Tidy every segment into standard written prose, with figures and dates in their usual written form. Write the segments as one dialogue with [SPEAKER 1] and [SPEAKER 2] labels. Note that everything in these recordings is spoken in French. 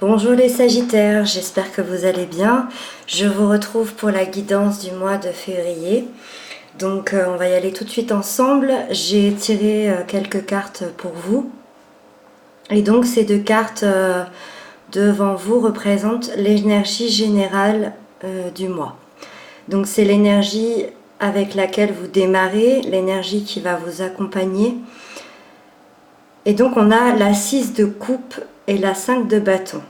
[SPEAKER 1] Bonjour les Sagittaires, j'espère que vous allez bien. Je vous retrouve pour la guidance du mois de février. Donc on va y aller tout de suite ensemble. J'ai tiré quelques cartes pour vous. Et donc ces deux cartes devant vous représentent l'énergie générale du mois. Donc c'est l'énergie avec laquelle vous démarrez, l'énergie qui va vous accompagner. Et donc on a la 6 de coupe et la 5 de bâton.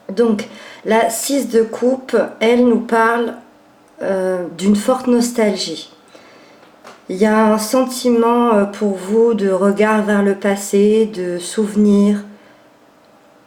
[SPEAKER 1] Donc la 6 de coupe, elle nous parle d'une forte nostalgie. Il y a un sentiment pour vous de regard vers le passé, de souvenirs.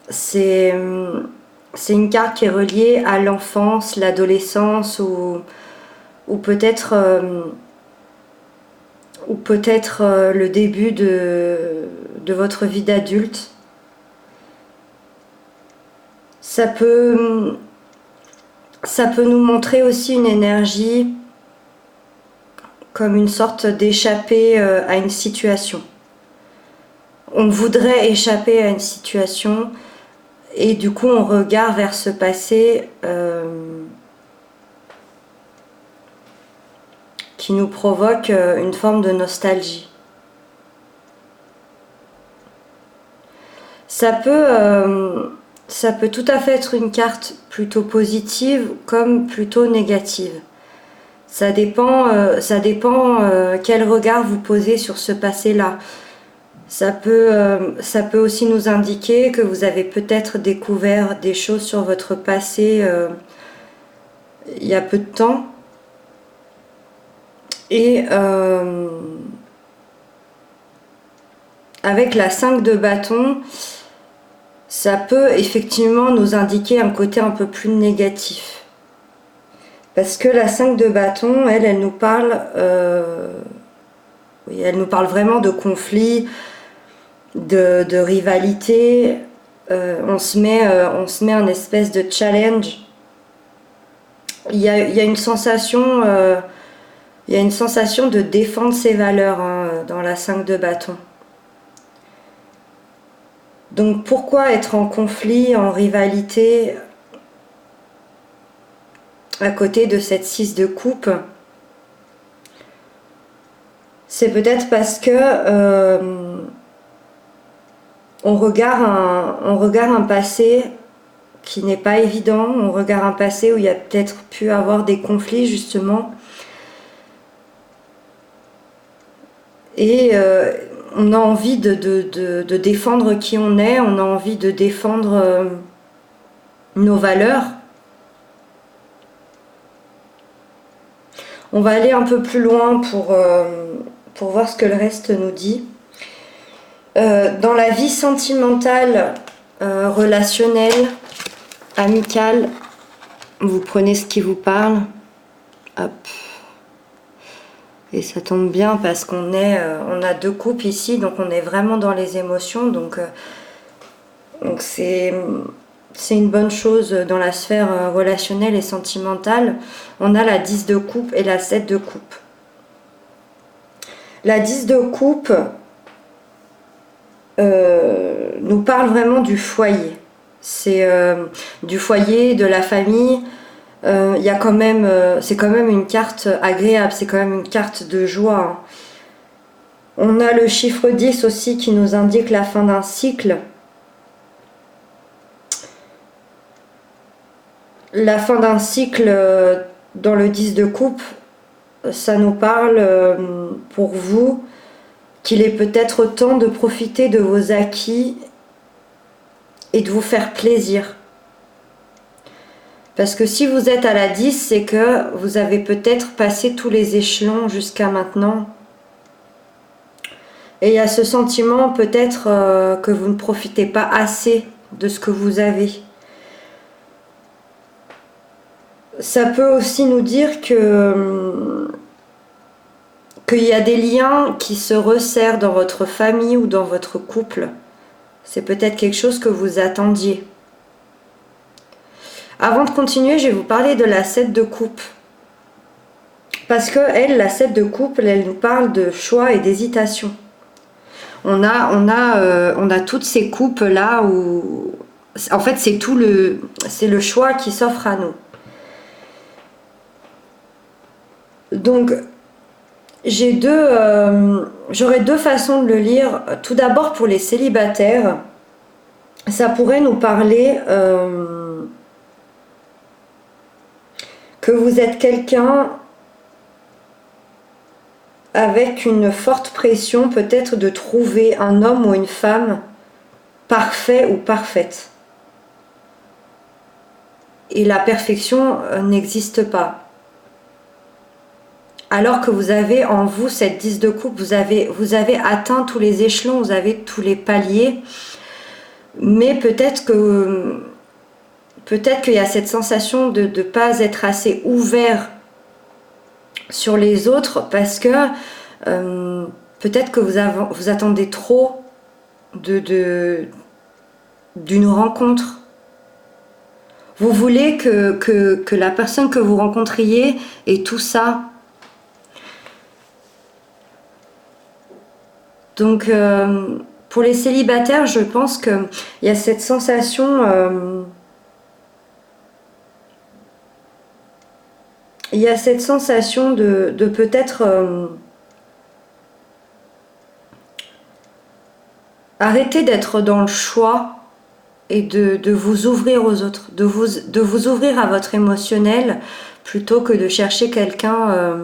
[SPEAKER 1] C'est une carte qui est reliée à l'enfance, l'adolescence ou peut-être le début de votre vie d'adulte. Ça peut nous montrer aussi une énergie comme une sorte d'échapper à une situation. On voudrait échapper à une situation et du coup on regarde vers ce passé qui nous provoque une forme de nostalgie. Ça peut tout à fait être une carte plutôt positive comme plutôt négative. Ça dépend quel regard vous posez sur ce passé-là. Ça peut aussi nous indiquer que vous avez peut-être découvert des choses sur votre passé il y a peu de temps. Et avec la 5 de bâton, ça peut effectivement nous indiquer un côté un peu plus négatif. Parce que la 5 de bâton, elle nous parle vraiment de conflit, de rivalité. On se met un espèce de challenge. Il y a une sensation de défendre ses valeurs dans la 5 de bâton. Donc pourquoi être en conflit, en rivalité à côté de cette 6 de coupe? C'est peut-être parce que on regarde un passé qui n'est pas évident, on regarde un passé où il y a peut-être pu avoir des conflits justement. Et on a envie de défendre qui on est, on a envie de défendre nos valeurs. On va aller un peu plus loin pour voir ce que le reste nous dit. Dans la vie sentimentale, relationnelle, amicale, vous prenez ce qui vous parle. Hop. Et ça tombe bien parce on a deux coupes ici, donc on est vraiment dans les émotions. Donc c'est une bonne chose dans la sphère relationnelle et sentimentale. On a la 10 de coupe et la 7 de coupe. La 10 de coupe nous parle vraiment du foyer. C'est du foyer, de la famille. C'est quand même une carte agréable, c'est quand même une carte de joie. On a le chiffre 10 aussi qui nous indique la fin d'un cycle. La fin d'un cycle dans le 10 de coupe, ça nous parle pour vous qu'il est peut-être temps de profiter de vos acquis et de vous faire plaisir. Parce que si vous êtes à la 10, c'est que vous avez peut-être passé tous les échelons jusqu'à maintenant. Et il y a ce sentiment peut-être que vous ne profitez pas assez de ce que vous avez. Ça peut aussi nous dire qu'il y a des liens qui se resserrent dans votre famille ou dans votre couple. C'est peut-être quelque chose que vous attendiez. Avant de continuer, je vais vous parler de la 7 de coupe. Parce que la 7 de coupe, elle nous parle de choix et d'hésitation. On a toutes ces coupes là où En fait, c'est le choix qui s'offre à nous. Donc, j'aurais deux façons de le lire. Tout d'abord, pour les célibataires, ça pourrait nous parler que vous êtes quelqu'un avec une forte pression, peut-être de trouver un homme ou une femme parfait ou parfaite. Et la perfection n'existe pas. Alors que vous avez en vous cette 10 de coupe, vous avez atteint tous les échelons, vous avez tous les paliers, mais peut-être qu'il y a cette sensation de ne pas être assez ouvert sur les autres, parce que peut-être que vous attendez trop d'une rencontre. Vous voulez que la personne que vous rencontriez ait tout ça. Donc, pour les célibataires, je pense qu'il y a cette sensation... il y a cette sensation de peut-être arrêter d'être dans le choix et de vous ouvrir aux autres, de vous ouvrir à votre émotionnel plutôt que de chercher quelqu'un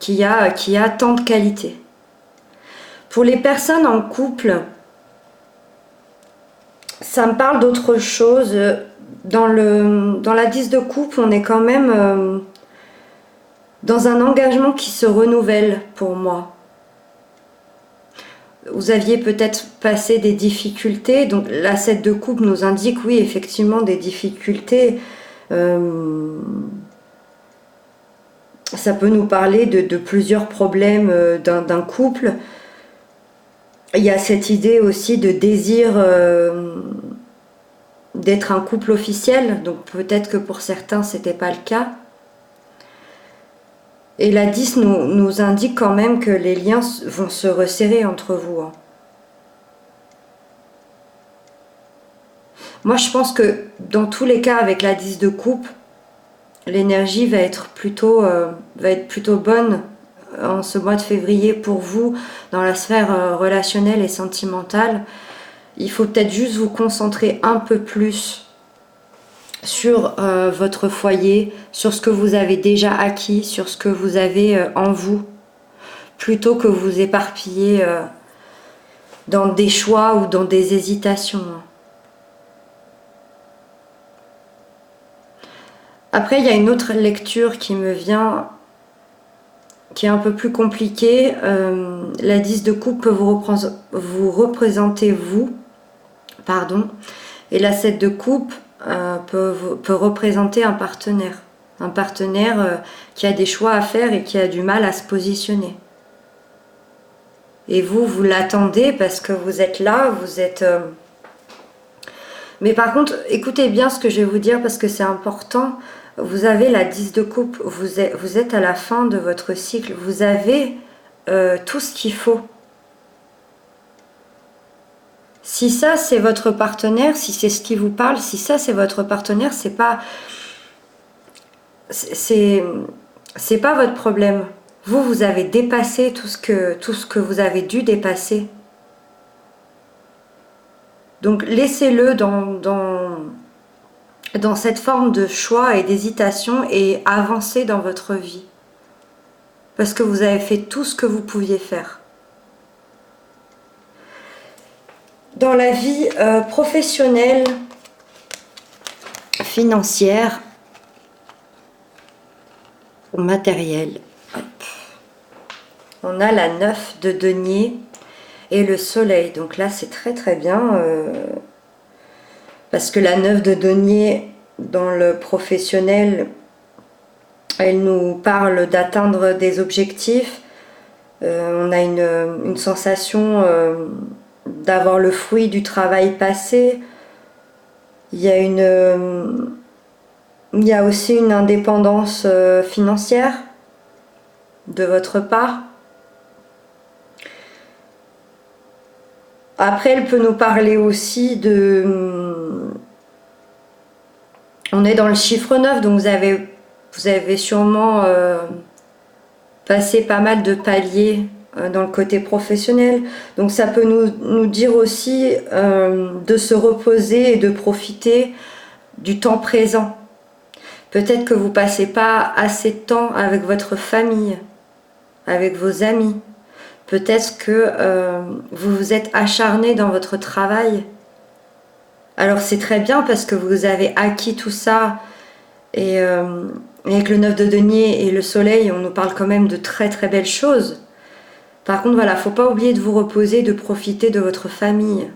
[SPEAKER 1] qui a tant de qualités. Pour les personnes en couple, ça me parle d'autre chose. Dans la 10 de coupe, on est quand même dans un engagement qui se renouvelle pour moi. Vous aviez peut-être passé des difficultés, donc la 7 de coupe nous indique, oui, effectivement, des difficultés. Ça peut nous parler de plusieurs problèmes d'un couple. Il y a cette idée aussi de désir d'être un couple officiel, donc peut-être que pour certains c'était pas le cas. Et la 10 nous indique quand même que les liens vont se resserrer entre vous. Moi je pense que dans tous les cas avec la 10 de coupe, l'énergie va être plutôt bonne en ce mois de février pour vous dans la sphère relationnelle et sentimentale. Il faut peut-être juste vous concentrer un peu plus sur votre foyer, sur ce que vous avez déjà acquis, sur ce que vous avez en vous, plutôt que vous éparpiller dans des choix ou dans des hésitations. Après, il y a une autre lecture qui me vient, qui est un peu plus compliquée. La 10 de coupe peut vous représenter vous, et la 7 de coupe peut représenter un partenaire qui a des choix à faire et qui a du mal à se positionner. Et vous l'attendez parce que vous êtes là, vous êtes... Mais par contre, écoutez bien ce que je vais vous dire parce que c'est important. Vous avez la 10 de coupe, vous êtes à la fin de votre cycle, vous avez tout ce qu'il faut. Si ça c'est votre partenaire, si c'est ce qui vous parle, si ça c'est votre partenaire, c'est pas votre problème. Vous avez dépassé tout ce que vous avez dû dépasser. Donc laissez-le dans cette forme de choix et d'hésitation et avancez dans votre vie. Parce que vous avez fait tout ce que vous pouviez faire. Dans la vie professionnelle, financière ou matérielle, on a la 9 de denier et le soleil. Donc là, c'est très très bien parce que la 9 de denier dans le professionnel, elle nous parle d'atteindre des objectifs. On a une sensation d'avoir le fruit du travail passé. Il y a aussi une indépendance financière de votre part. Après, elle peut nous parler aussi de... On est dans le chiffre 9, donc vous avez sûrement passé pas mal de paliers dans le côté professionnel. Donc ça peut nous dire aussi de se reposer et de profiter du temps présent. Peut-être que vous passez pas assez de temps avec votre famille, avec vos amis. Peut-être que vous vous êtes acharné dans votre travail. Alors c'est très bien parce que vous avez acquis tout ça et avec le 9 de denier et le soleil, on nous parle quand même de très très belles choses. Par contre, voilà, faut pas oublier de vous reposer, de profiter de votre famille.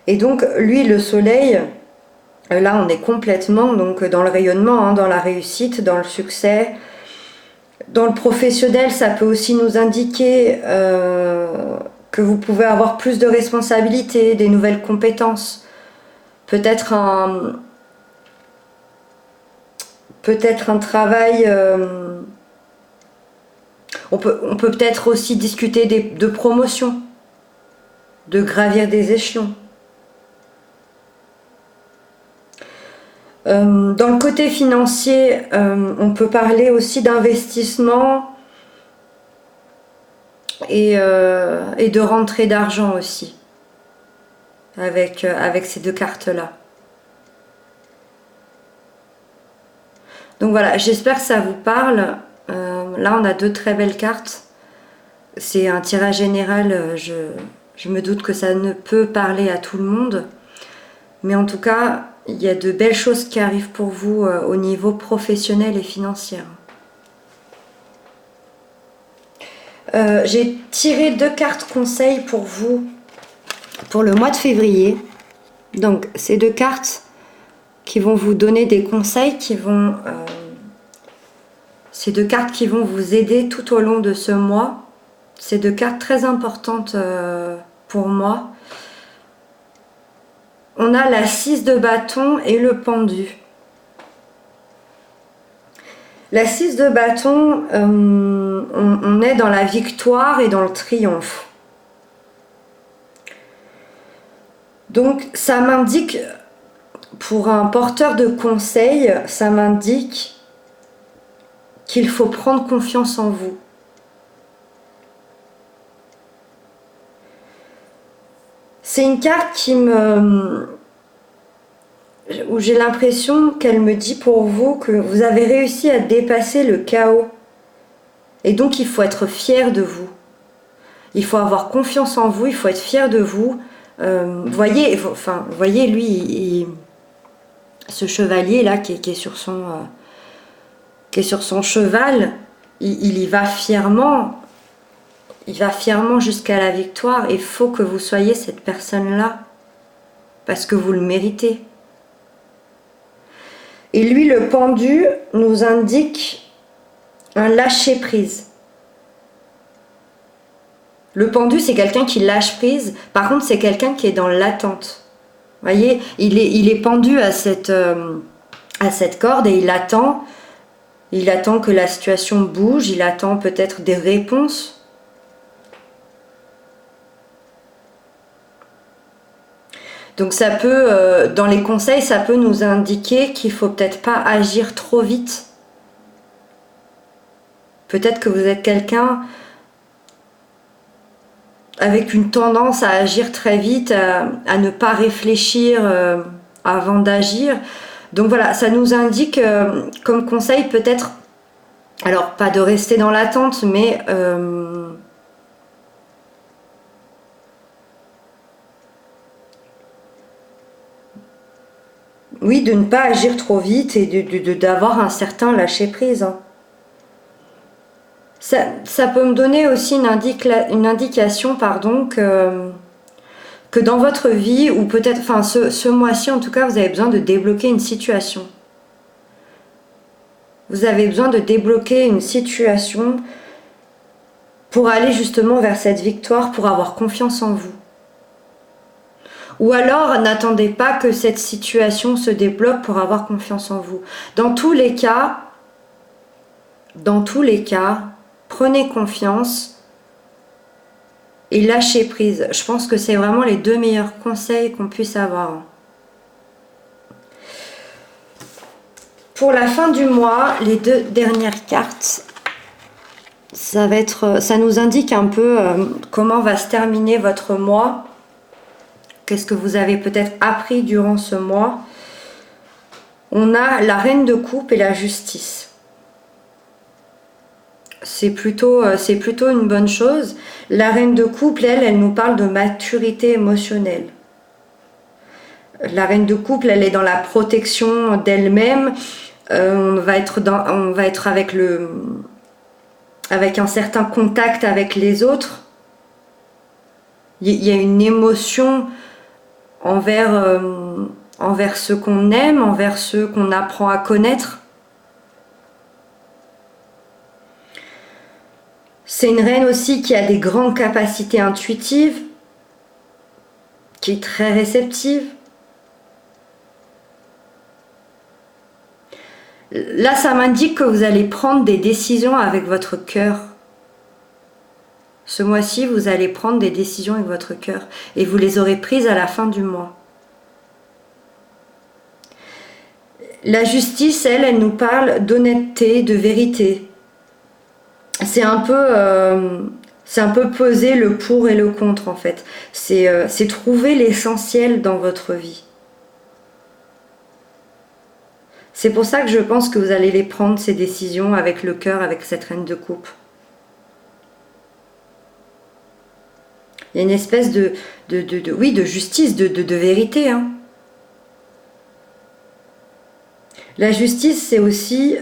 [SPEAKER 1] Et donc, lui, le soleil, là, on est complètement donc dans le rayonnement, hein, dans la réussite, dans le succès. Dans le professionnel, ça peut aussi nous indiquer que vous pouvez avoir plus de responsabilités, des nouvelles compétences. Peut-être un travail... on peut peut-être aussi discuter de promotion, de gravir des échelons. Dans le côté financier, on peut parler aussi d'investissement et de rentrée d'argent aussi, avec ces deux cartes-là. Donc voilà, j'espère que ça vous parle. Là, on a deux très belles cartes. C'est un tirage général, je me doute que ça ne peut parler à tout le monde. Mais en tout cas, il y a de belles choses qui arrivent pour vous au niveau professionnel et financier. J'ai tiré deux cartes conseils pour vous pour le mois de février. Donc, ces deux cartes qui vont vous donner des conseils, ces deux cartes qui vont vous aider tout au long de ce mois. Ces deux cartes très importantes pour moi. On a la 6 de bâton et le pendu. La 6 de bâton, on est dans la victoire et dans le triomphe. Donc ça m'indique, pour un porteur de conseil, ça m'indique qu'il faut prendre confiance en vous. C'est une carte où j'ai l'impression qu'elle me dit pour vous que vous avez réussi à dépasser le chaos. Et donc il faut être fier de vous. Il faut avoir confiance en vous, il faut être fier de vous. Voyez, lui, ce chevalier là qui est sur son cheval, il y va fièrement. Il va fièrement jusqu'à la victoire. Il faut que vous soyez cette personne-là parce que vous le méritez. Et lui, le pendu, nous indique un lâcher-prise. Le pendu, c'est quelqu'un qui lâche prise. Par contre, c'est quelqu'un qui est dans l'attente. Vous voyez, il est pendu à cette corde et il attend. Il attend que la situation bouge. Il attend peut-être des réponses. Donc ça peut, dans les conseils, ça peut nous indiquer qu'il ne faut peut-être pas agir trop vite. Peut-être que vous êtes quelqu'un avec une tendance à agir très vite, à ne pas réfléchir avant d'agir. Donc voilà, ça nous indique comme conseil peut-être, alors pas de rester dans l'attente, mais oui, de ne pas agir trop vite et d'avoir un certain lâcher-prise. Hein. Ça peut me donner aussi une indication que dans votre vie, ou peut-être, enfin ce mois-ci en tout cas, vous avez besoin de débloquer une situation. Vous avez besoin de débloquer une situation pour aller justement vers cette victoire, pour avoir confiance en vous. Ou alors, n'attendez pas que cette situation se débloque pour avoir confiance en vous. Dans tous les cas, prenez confiance et lâcher prise. Je pense que c'est vraiment les deux meilleurs conseils qu'on puisse avoir. Pour la fin du mois, les deux dernières cartes, ça nous indique un peu comment va se terminer votre mois. Qu'est-ce que vous avez peut-être appris durant ce mois? On a la reine de coupe et la justice. C'est plutôt une bonne chose. La reine de couple, elle nous parle de maturité émotionnelle. La reine de couple, elle est dans la protection d'elle-même. On va être avec un certain contact avec les autres. Il y a une émotion envers ceux qu'on aime, envers ceux qu'on apprend à connaître. C'est une reine aussi qui a des grandes capacités intuitives, qui est très réceptive. Là, ça m'indique que vous allez prendre des décisions avec votre cœur. Ce mois-ci, vous allez prendre des décisions avec votre cœur et vous les aurez prises à la fin du mois. La justice, elle nous parle d'honnêteté, de vérité. C'est un peu peser le pour et le contre en fait. C'est trouver l'essentiel dans votre vie. C'est pour ça que je pense que vous allez les prendre, ces décisions, avec le cœur, avec cette reine de coupe. Il y a une espèce de justice, de vérité. Hein. La justice, c'est aussi...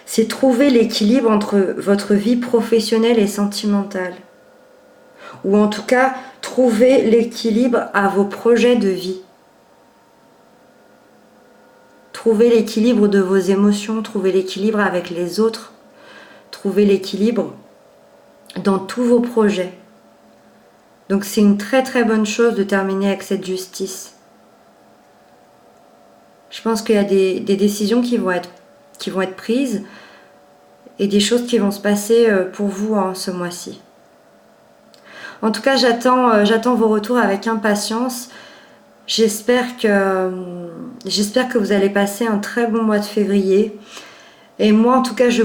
[SPEAKER 1] c'est trouver l'équilibre entre votre vie professionnelle et sentimentale. Ou en tout cas, trouver l'équilibre à vos projets de vie. Trouver l'équilibre de vos émotions, trouver l'équilibre avec les autres, trouver l'équilibre dans tous vos projets. Donc c'est une très très bonne chose de terminer avec cette justice. Je pense qu'il y a des décisions qui vont être prises et des choses qui vont se passer pour vous ce mois-ci. En tout cas, j'attends vos retours avec impatience. J'espère que vous allez passer un très bon mois de février. Et moi, en tout cas, je